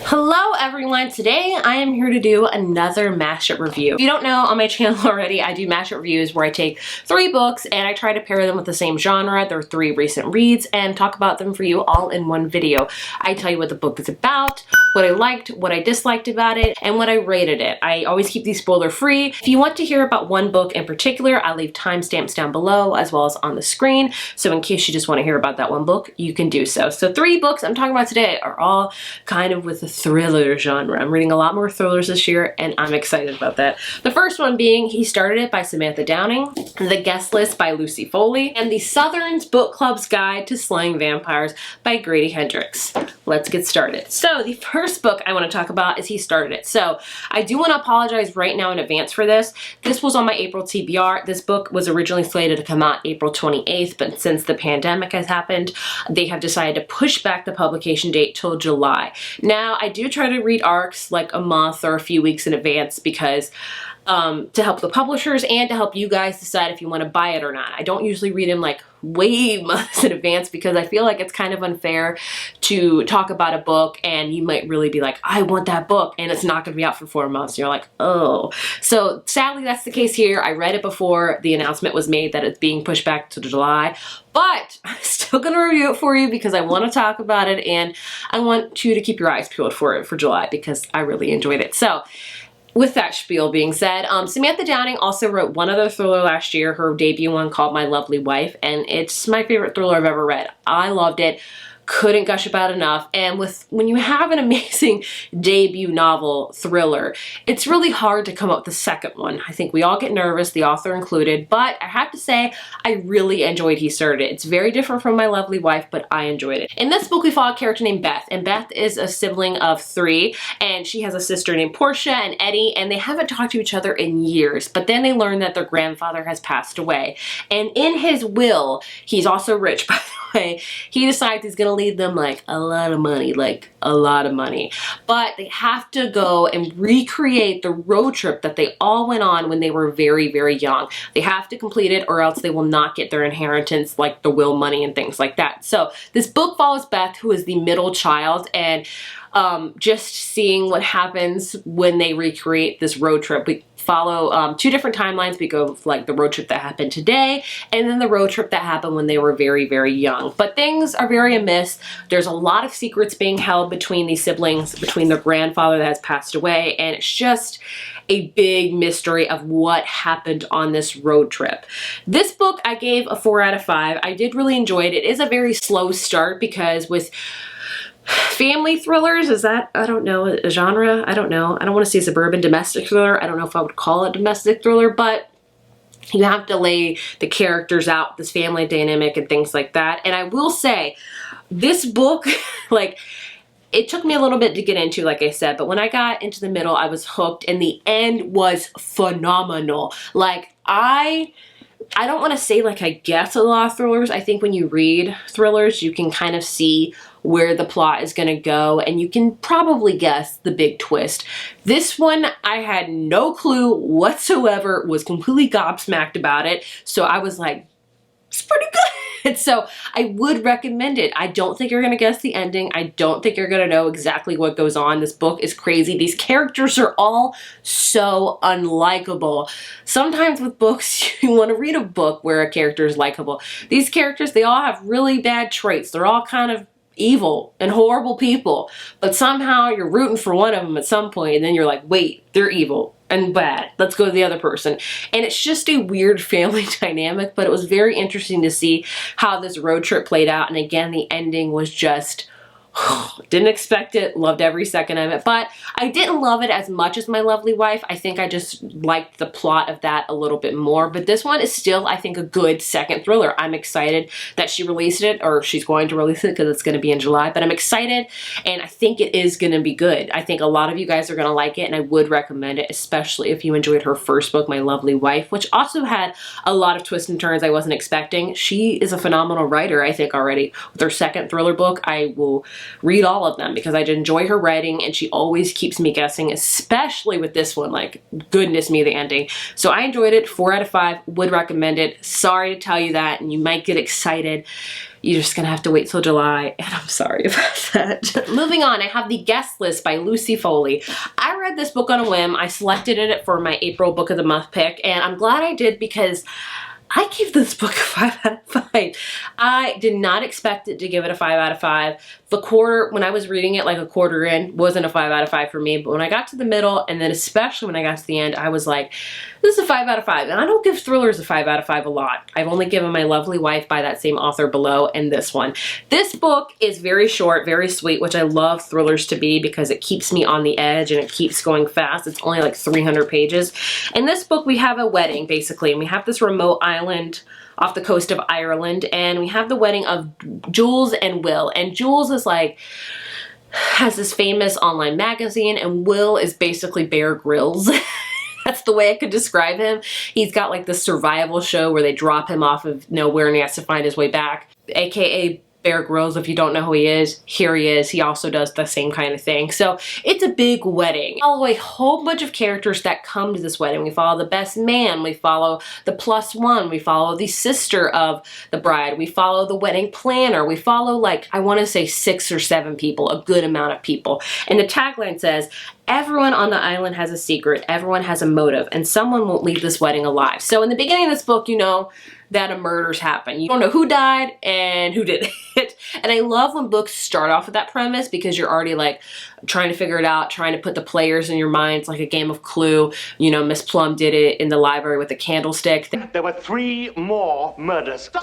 Hello everyone, today I am here to do another mashup review. If you don't know, on my channel already, I do mashup reviews where I take 3 books and I try to pair them with the same genre, their 3 recent reads, and talk about them for you all in one video. I tell you what the book is about, what I liked, what I disliked about it, and what I rated it. I always keep these spoiler free. If you want to hear about one book in particular, I leave timestamps down below as well as on the screen, so in case you just want to hear about that one book, you can do so. So 3 books I'm talking about today are all kind of with the thriller genre. I'm reading a lot more thrillers this year and I'm excited about that. The first one being He Started It by Samantha Downing, The Guest List by Lucy Foley, and The Southern's Book Club's Guide to Slaying Vampires by Grady Hendrix. Let's get started. So the first book I want to talk about is He Started It. So I do want to apologize right now in advance for this. This was on my April TBR. This book was originally slated to come out April 28th, but since the pandemic has happened, they have decided to push back the publication date till July. Now, I do try to read arcs like a month or a few weeks in advance because to help the publishers and to help you guys decide if you want to buy it or not. I don't usually read them like way months in advance because I feel like it's kind of unfair to talk about a book and you might really be like, I want that book, and it's not going to be out for 4 months. And you're like, oh. So sadly, that's the case here. I read it before the announcement was made that it's being pushed back to July, but I'm still going to review it for you because I want to talk about it and I want you to keep your eyes peeled for it for July because I really enjoyed it. So with that spiel being said, Samantha Downing also wrote one other thriller last year, her debut one called My Lovely Wife, and it's my favorite thriller I've ever read. I loved it. Couldn't gush about enough. And when you have an amazing debut novel thriller, it's really hard to come up with the second one. I think we all get nervous, the author included, but I have to say I really enjoyed He Started It. It's very different from My Lovely Wife, but I enjoyed it. In this book, we follow a character named Beth, and Beth is a sibling of 3, and she has a sister named Portia and Eddie, and they haven't talked to each other in years, but then they learn that their grandfather has passed away. And in his will, he's also rich, by the way, he decides he's gonna leave them like a lot of money, but they have to go and recreate the road trip that they all went on when they were very, very young. They have to complete it or else they will not get their inheritance, like the will money and things like that. So this book follows Beth, who is the middle child, and just seeing what happens when they recreate this road trip. We follow 2 different timelines. We go with, like, the road trip that happened today and then the road trip that happened when they were very, very young. But things are very amiss. There's a lot of secrets being held between these siblings, between their grandfather that has passed away, and it's just a big mystery of what happened on this road trip. This book I gave a 4 out of 5. I did really enjoy it. It is a very slow start because with family thrillers, is that, I don't know, a genre? I don't know. I don't want to say suburban domestic thriller. I don't know if I would call it domestic thriller, but you have to lay the characters out, this family dynamic and things like that. And I will say, this book, like, it took me a little bit to get into, like I said, but when I got into the middle, I was hooked, and the end was phenomenal. Like, I don't want to say like I guess a lot of thrillers. I think when you read thrillers, you can kind of see where the plot is going to go, and you can probably guess the big twist. This one, I had no clue whatsoever, was completely gobsmacked about it, so I was like, it's pretty good. So I would recommend it. I don't think you're going to guess the ending. I don't think you're going to know exactly what goes on. This book is crazy. These characters are all so unlikable. Sometimes with books, you want to read a book where a character is likable. These characters, they all have really bad traits. They're all kind of evil and horrible people, but somehow you're rooting for one of them at some point, and then you're like, wait, they're evil and bad. Let's go to the other person. And it's just a weird family dynamic, but it was very interesting to see how this road trip played out. And again, the ending was just, didn't expect it, loved every second of it, but I didn't love it as much as My Lovely Wife. I think I just liked the plot of that a little bit more, but this one is still, I think, a good second thriller. I'm excited that she released it, or she's going to release it because it's going to be in July, but I'm excited, and I think it is going to be good. I think a lot of you guys are going to like it, and I would recommend it, especially if you enjoyed her first book, My Lovely Wife, which also had a lot of twists and turns I wasn't expecting. She is a phenomenal writer, I think, already. With her second thriller book, I will read all of them because I enjoy her writing, and she always keeps me guessing, especially with this one. Like, goodness me, the ending. So I enjoyed it. 4 out of 5. Would recommend it. Sorry to tell you that, and you might get excited. you're just gonna have to wait till July, and I'm sorry about that. Moving on, I have The Guest List by Lucy Foley. I read this book on a whim. I selected it for my April Book of the Month pick, and I'm glad I did because I gave this book a 5 out of 5. I did not expect it to give it a 5 out of 5. The quarter, when I was reading it like a quarter in, wasn't a 5 out of 5 for me, but when I got to the middle, and then especially when I got to the end, I was like, this is a 5 out of 5. And I don't give thrillers a 5 out of 5 a lot. I've only given My Lovely Wife by that same author below and this one. This book is very short, very sweet, which I love thrillers to be because it keeps me on the edge and it keeps going fast. It's only like 300 pages. In this book, we have a wedding, basically, and we have this remote island off the coast of Ireland, and we have the wedding of Jules and Will. And Jules is like, has this famous online magazine, and Will is basically Bear Grylls. That's the way I could describe him. He's got like this survival show where they drop him off of nowhere and he has to find his way back, aka Bear Grylls. If you don't know who he is, here he is. He also does the same kind of thing. So it's a big wedding. We follow a whole bunch of characters that come to this wedding. We follow the best man. We follow the +1. We follow the sister of the bride. We follow the wedding planner. We follow, like, I want to say 6 or 7 people, a good amount of people. And the tagline says, everyone on the island has a secret, everyone has a motive, and someone won't leave this wedding alive. So in the beginning of this book, you know that a murder's happened. You don't know who died and who did it. And I love when books start off with that premise because you're already like trying to figure it out, trying to put the players in your mind. It's like a game of Clue. You know, Miss Plum did it in the library with a candlestick. There were 3 more murders. So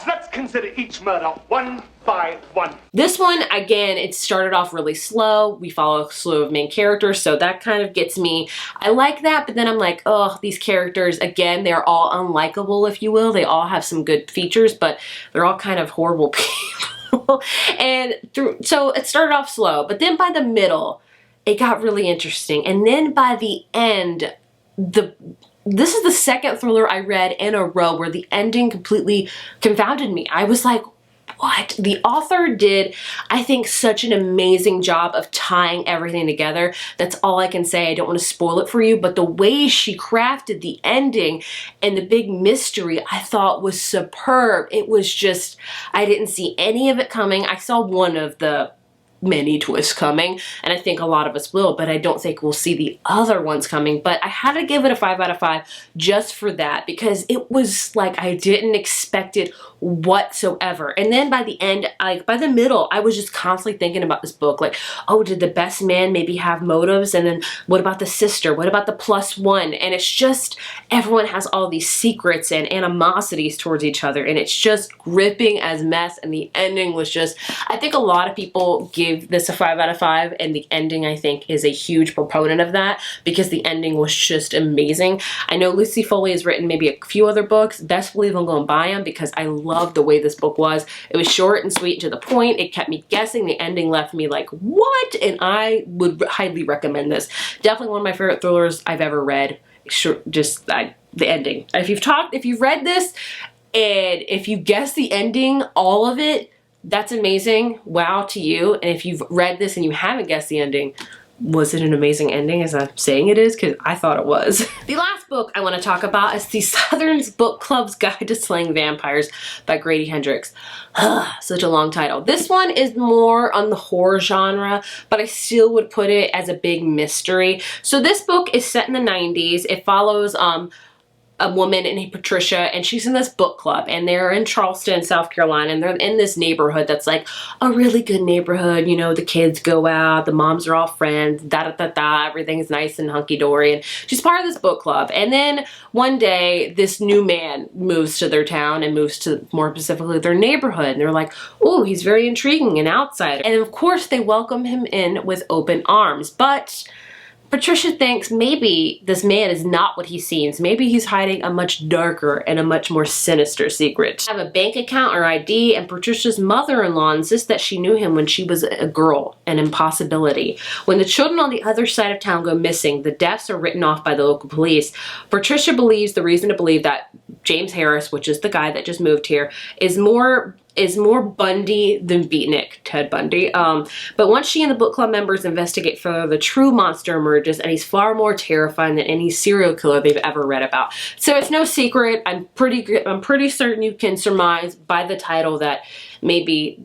let's consider each murder 1 by 1. This one, again, it started off really slow. We follow a slew of main characters, so that kind of gets me. I like that, but then I'm like, oh, these characters, again, they're all unlikable, if you will. They all have some good features, but they're all kind of horrible people. So it started off slow, but then by the middle, it got really interesting. And then by the end, this is the second thriller I read in a row where the ending completely confounded me. I was like, what? The author did, I think, such an amazing job of tying everything together. That's all I can say. I don't want to spoil it for you, but the way she crafted the ending and the big mystery, I thought was superb. It was just, I didn't see any of it coming. I saw one of the many twists coming, and I think a lot of us will, but I don't think we'll see the other ones coming. But I had to give it a 5 out of 5 just for that, because it was like I didn't expect it whatsoever. And then by the end, like by the middle, I was just constantly thinking about this book, like, oh, did the best man maybe have motives? And then what about the sister? What about the +1? And it's just, everyone has all these secrets and animosities towards each other, and it's just gripping as mess. And the ending was just, I think a lot of people give this a 5 out of 5, and the ending, I think, is a huge proponent of that because the ending was just amazing. I know Lucy Foley has written maybe a few other books. Best believe I'm going to buy them because I love the way this book was. It was short and sweet and to the point. It kept me guessing. The ending left me like, what? And I would highly recommend this. Definitely one of my favorite thrillers I've ever read. Sure, just the ending. If you've read this and if you guess the ending, all of it, that's amazing. Wow to you. And if you've read this and you haven't guessed the ending, was it an amazing ending as I'm saying it is? Because I thought it was. The last book I want to talk about is the Southern Book Club's Guide to Slaying Vampires by Grady Hendrix. Such a long title. This one is more on the horror genre, but I still would put it as a big mystery. So this book is set in the 90s. It follows a woman named Patricia, and she's in this book club, and they're in Charleston, South Carolina, and they're in this neighborhood that's like a really good neighborhood. You know, the kids go out, the moms are all friends, da-da-da-da, everything's nice and hunky-dory, and she's part of this book club. And then one day, this new man moves to their town and moves to, more specifically, their neighborhood, and they're like, oh, he's very intriguing and outsider. And of course, they welcome him in with open arms, but Patricia thinks maybe this man is not what he seems. Maybe he's hiding a much darker and a much more sinister secret. Have a bank account or ID, and Patricia's mother-in-law insists that she knew him when she was a girl, an impossibility. When the children on the other side of town go missing, the deaths are written off by the local police. Patricia believes the reason to believe that James Harris, which is the guy that just moved here, is more Bundy than Beatnik, Ted Bundy. But once she and the book club members investigate further, the true monster emerges, and he's far more terrifying than any serial killer they've ever read about. So it's no secret. I'm pretty certain you can surmise by the title that maybe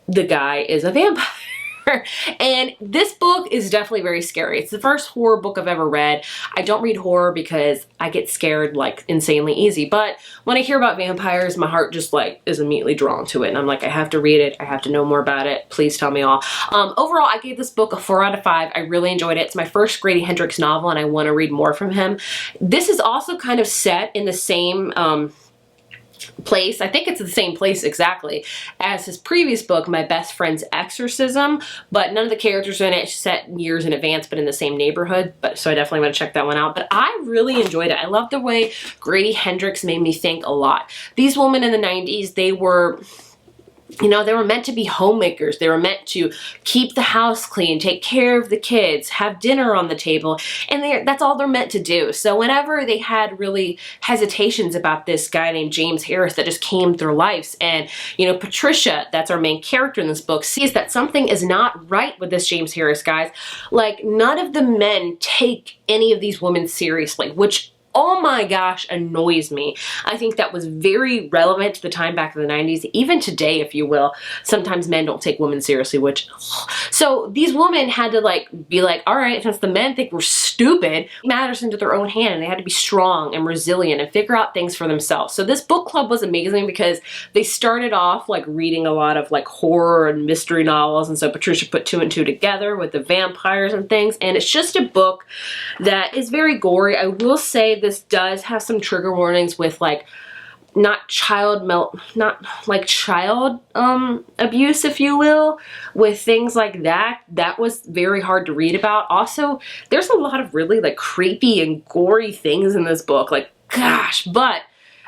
the guy is a vampire. And this book is definitely very scary. It's the first horror book I've ever read. I don't read horror because I get scared like insanely easy. But when I hear about vampires, my heart just like is immediately drawn to it. And I'm like, I have to read it. I have to know more about it. Please tell me all. Overall, I gave this book a 4 out of 5. I really enjoyed it. It's my first Grady Hendrix novel and I want to read more from him. This is also kind of set in the same place. I think it's the same place exactly as his previous book, My Best Friend's Exorcism, but none of the characters in it set years in advance, but in the same neighborhood. So I definitely want to check that one out. But I really enjoyed it. I love the way Grady Hendrix made me think a lot. These women in the 90s, they were, you know, they were meant to be homemakers. They were meant to keep the house clean, take care of the kids, have dinner on the table, and that's all they're meant to do. So whenever they had really hesitations about this guy named James Harris that just came through lives, and, you know, Patricia, that's our main character in this book, sees that something is not right with this James Harris, guys. Like, none of the men take any of these women seriously, which, oh my gosh, annoys me. I think that was very relevant to the time back in the 90s. Even today, if you will, sometimes men don't take women seriously, which, so these women had to like be like, all right, since the men think we're stupid, matters into their own hand, and they had to be strong and resilient and figure out things for themselves. So this book club was amazing because they started off like reading a lot of like horror and mystery novels, and so Patricia put 2 and 2 together with the vampires and things, and it's just a book that is very gory. I will say this does have some trigger warnings with like not child abuse, if you will, with things like that. That was very hard to read about. Also, there's a lot of really like creepy and gory things in this book, like, gosh. But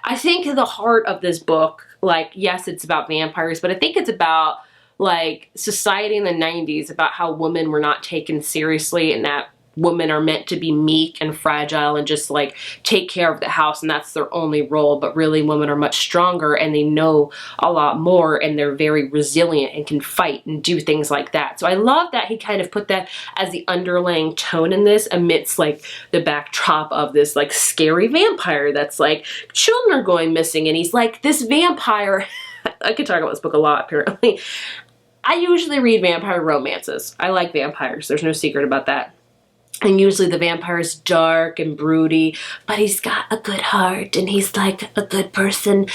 I think the heart of this book, like, yes, it's about vampires, but I think it's about like society in the 90s, about how women were not taken seriously, and that women are meant to be meek and fragile and just like take care of the house, and that's their only role. But really, women are much stronger and they know a lot more, and they're very resilient and can fight and do things like that. So I love that he kind of put that as the underlying tone in this, amidst like the backdrop of this like scary vampire that's like, children are going missing, and he's like this vampire. I could talk about this book a lot, apparently. I usually read vampire romances. I like vampires. There's no secret about that. And usually the vampire is dark and broody, but he's got a good heart and he's like a good person,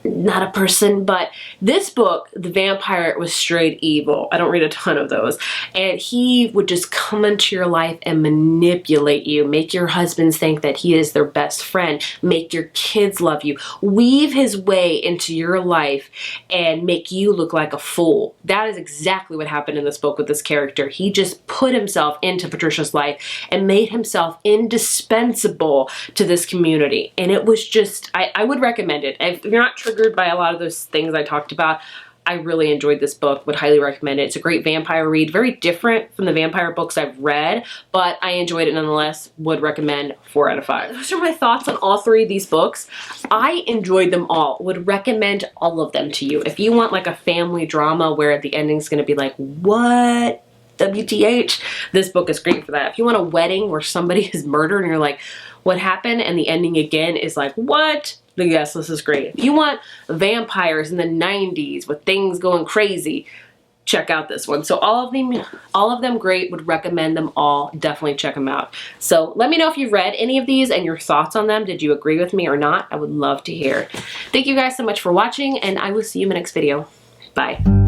not a person. But this book, the vampire was straight evil. I don't read a ton of those. And he would just come into your life and manipulate you, make your husbands think that he is their best friend, make your kids love you, weave his way into your life and make you look like a fool. That is exactly what happened in this book with this character. He just put himself into Patricia's life and made himself indispensable to this community. And it was just, I would recommend it. If you're not triggered by a lot of those things I talked about, I really enjoyed this book, would highly recommend it. It's a great vampire read, very different from the vampire books I've read, but I enjoyed it nonetheless, would recommend 4 out of 5. Those are my thoughts on all 3 of these books. I enjoyed them all, would recommend all of them to you. If you want like a family drama where the ending's gonna be like, what? WTH? This book is great for that. If you want a wedding where somebody is murdered and you're like, what happened? And the ending again is like, what? Then yes, this is great. If you want vampires in the 90s with things going crazy, check out this one. So all of them great, would recommend them all. Definitely check them out. So let me know if you've read any of these and your thoughts on them. Did you agree with me or not? I would love to hear. Thank you guys so much for watching, and I will see you in my next video. Bye.